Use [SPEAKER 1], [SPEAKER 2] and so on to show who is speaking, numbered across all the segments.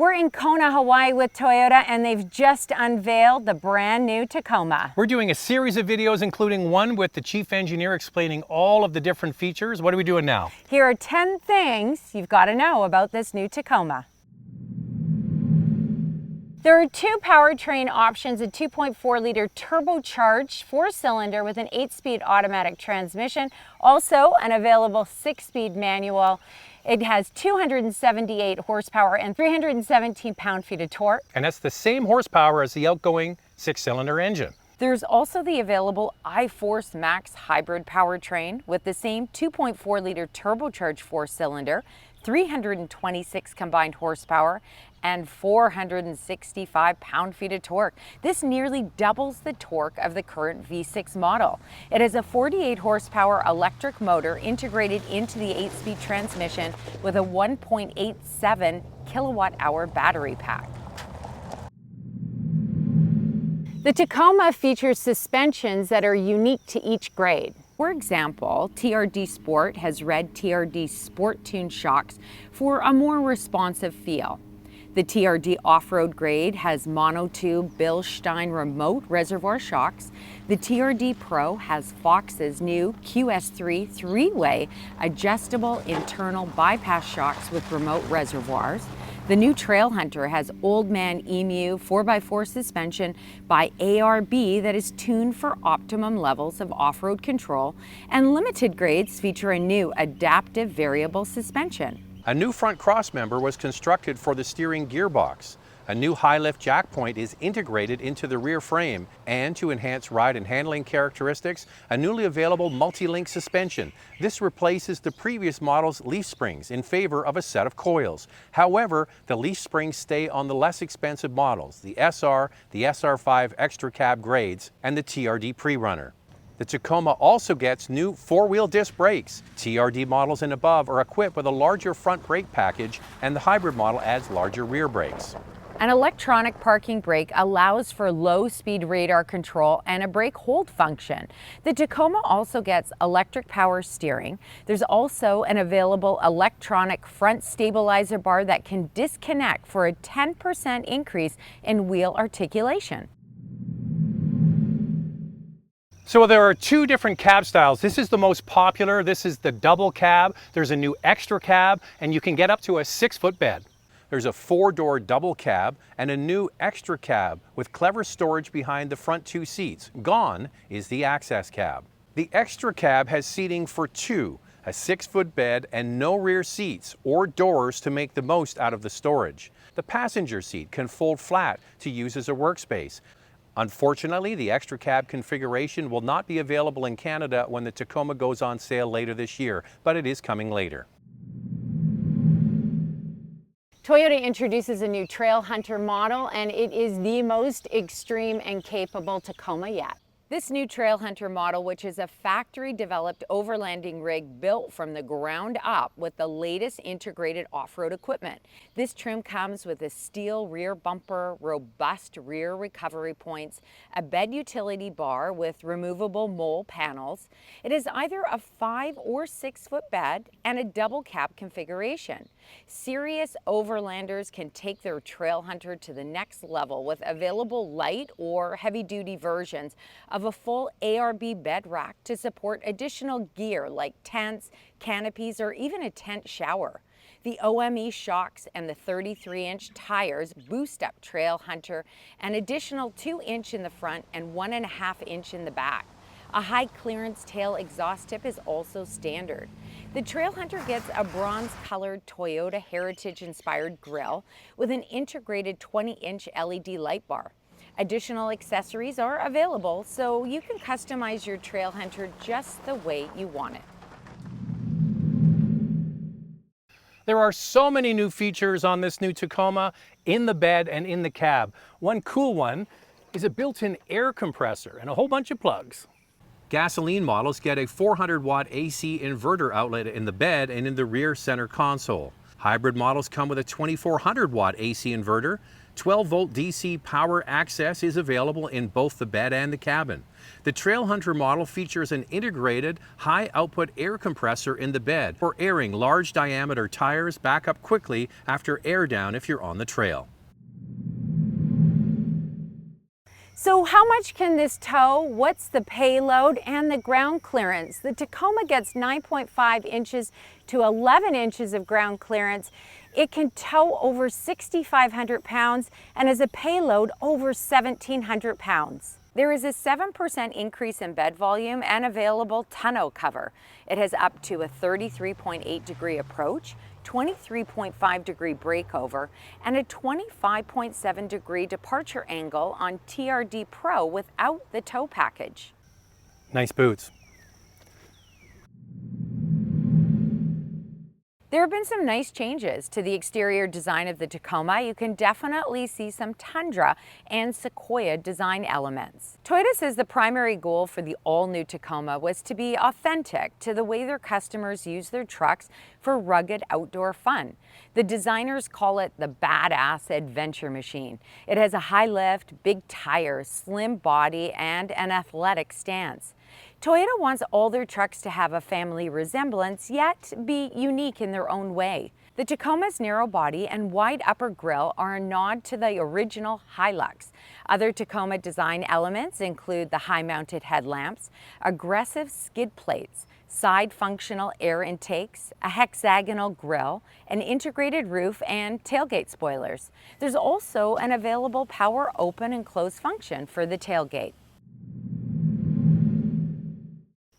[SPEAKER 1] We're in Kona, Hawaii with Toyota, and they've just unveiled the brand new Tacoma.
[SPEAKER 2] We're doing a series of videos, including one with the chief engineer explaining all of the different features. What are we doing now?
[SPEAKER 1] Here are 10 things you've got to know about this new Tacoma. There are two powertrain options, a 2.4-liter turbocharged 4-cylinder with an 8-speed automatic transmission, also an available 6-speed manual. It has 278 horsepower and 317 pound-feet of torque.
[SPEAKER 2] And that's the same horsepower as the outgoing 6-cylinder engine.
[SPEAKER 1] There's also the available iForce Max hybrid powertrain with the same 2.4-liter turbocharged 4-cylinder, 326 combined horsepower, and 465 pound-feet of torque. This nearly doubles the torque of the current V6 model. It has a 48 horsepower electric motor integrated into the 8-speed transmission with a 1.87 kilowatt-hour battery pack. The Tacoma features suspensions that are unique to each grade. For example, TRD Sport has red TRD Sport Tune shocks for a more responsive feel. The TRD Off-Road grade has monotube Bilstein remote reservoir shocks. The TRD Pro has Fox's new QS3 3-way adjustable internal bypass shocks with remote reservoirs. The new Trail Hunter has Old Man Emu 4x4 suspension by ARB that is tuned for optimum levels of off-road control, and limited grades feature a new adaptive variable suspension.
[SPEAKER 2] A new front crossmember was constructed for the steering gearbox. A new high-lift jack point is integrated into the rear frame, and to enhance ride and handling characteristics, a newly available multi-link suspension. This replaces the previous model's leaf springs in favor of a set of coils. However, the leaf springs stay on the less expensive models, the SR, the SR5 Extra Cab grades, and the TRD Pre-Runner. The Tacoma also gets new 4-wheel disc brakes. TRD models and above are equipped with a larger front brake package, and the hybrid model adds larger rear brakes.
[SPEAKER 1] An electronic parking brake allows for low-speed radar control and a brake hold function. The Tacoma also gets electric power steering. There's also an available electronic front stabilizer bar that can disconnect for a 10% increase in wheel articulation.
[SPEAKER 2] So there are two different cab styles. This is the most popular. This is the double cab. There's a new extra cab, and you can get up to a 6-foot bed. There's a 4-door double cab and a new extra cab with clever storage behind the front 2 seats. Gone is the access cab. The extra cab has seating for 2, a 6-foot bed, and no rear seats or doors to make the most out of the storage. The passenger seat can fold flat to use as a workspace. Unfortunately, the extra cab configuration will not be available in Canada when the Tacoma goes on sale later this year, but it is coming later.
[SPEAKER 1] Toyota introduces a new Trail Hunter model, and it is the most extreme and capable Tacoma yet. This new Trail Hunter model, which is a factory-developed overlanding rig built from the ground up with the latest integrated off-road equipment. This trim comes with a steel rear bumper, robust rear recovery points, a bed utility bar with removable mole panels. It is either a 5 or 6-foot bed and a double cab configuration. Serious overlanders can take their Trail Hunter to the next level with available light or heavy-duty versions of a full ARB bed rack to support additional gear like tents, canopies, or even a tent shower. The OME shocks and the 33-inch tires boost up Trail Hunter an additional 2-inch in the front and 1.5-inch in the back. A high clearance tail exhaust tip is also standard. The Trail Hunter gets a bronze-colored Toyota Heritage-inspired grille with an integrated 20-inch LED light bar. Additional accessories are available, so you can customize your Trail Hunter just the way you want it.
[SPEAKER 2] There are so many new features on this new Tacoma in the bed and in the cab. One cool one is a built-in air compressor and a whole bunch of plugs. Gasoline models get a 400-watt AC inverter outlet in the bed and in the rear center console. Hybrid models come with a 2400-watt AC inverter, 12-volt DC power access is available in both the bed and the cabin. The Trailhunter model features an integrated high-output air compressor in the bed for airing large-diameter tires back up quickly after air down if you're on the trail.
[SPEAKER 1] So how much can this tow? What's the payload and the ground clearance? The Tacoma gets 9.5 inches to 11 inches of ground clearance. It can tow over 6,500 pounds and has a payload over 1,700 pounds. There is a 7% increase in bed volume and available tonneau cover. It has up to a 33.8 degree approach, 23.5 degree breakover, and a 25.7 degree departure angle on TRD Pro without the tow package.
[SPEAKER 2] Nice boots.
[SPEAKER 1] There have been some nice changes to the exterior design of the Tacoma. You can definitely see some Tundra and Sequoia design elements. Toyota says the primary goal for the all-new Tacoma was to be authentic to the way their customers use their trucks for rugged outdoor fun. The designers call it the badass adventure machine. It has a high lift, big tires, slim body, and an athletic stance. Toyota wants all their trucks to have a family resemblance, yet be unique in their own way. The Tacoma's narrow body and wide upper grille are a nod to the original Hilux. Other Tacoma design elements include the high-mounted headlamps, aggressive skid plates, side functional air intakes, a hexagonal grille, an integrated roof, and tailgate spoilers. There's also an available power open and close function for the tailgate.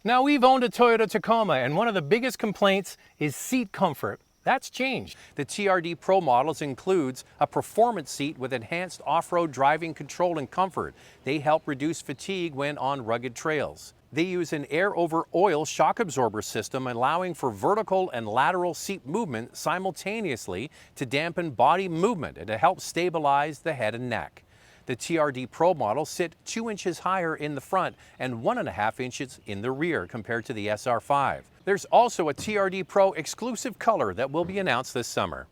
[SPEAKER 2] Now, we've owned a Toyota Tacoma, and one of the biggest complaints is seat comfort. That's changed. The TRD Pro models includes a performance seat with enhanced off-road driving control and comfort. They help reduce fatigue when on rugged trails. They use an air-over-oil shock absorber system, allowing for vertical and lateral seat movement simultaneously to dampen body movement and to help stabilize the head and neck. The TRD Pro models sit 2 inches higher in the front and 1.5 inches in the rear compared to the SR5. There's also a TRD Pro exclusive color that will be announced this summer.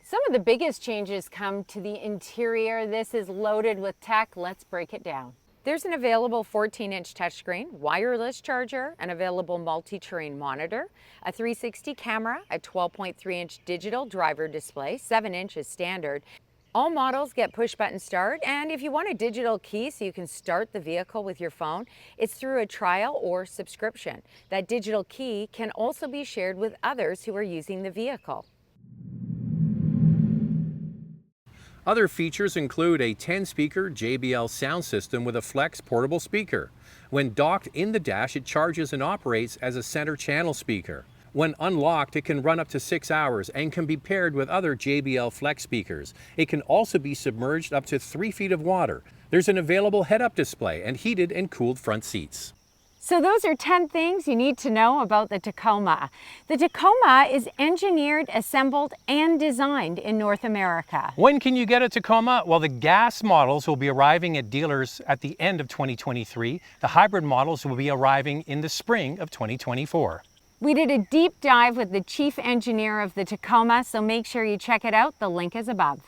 [SPEAKER 1] Some of the biggest changes come to the interior. This is loaded with tech. Let's break it down. There's an available 14-inch touchscreen, wireless charger, an available multi-terrain monitor, a 360 camera, a 12.3-inch digital driver display, 7 inches standard. All models get push-button start, and if you want a digital key so you can start the vehicle with your phone, it's through a trial or subscription. That digital key can also be shared with others who are using the vehicle.
[SPEAKER 2] Other features include a 10-speaker JBL sound system with a flex portable speaker. When docked in the dash, it charges and operates as a center channel speaker. When unlocked, it can run up to 6 hours and can be paired with other JBL flex speakers. It can also be submerged up to 3 feet of water. There's an available head-up display and heated and cooled front seats.
[SPEAKER 1] So those are 10 things you need to know about the Tacoma. The Tacoma is engineered, assembled, and designed in North America.
[SPEAKER 2] When can you get a Tacoma? Well, the gas models will be arriving at dealers at the end of 2023. The hybrid models will be arriving in the spring of 2024.
[SPEAKER 1] We did a deep dive with the chief engineer of the Tacoma, so make sure you check it out. The link is above.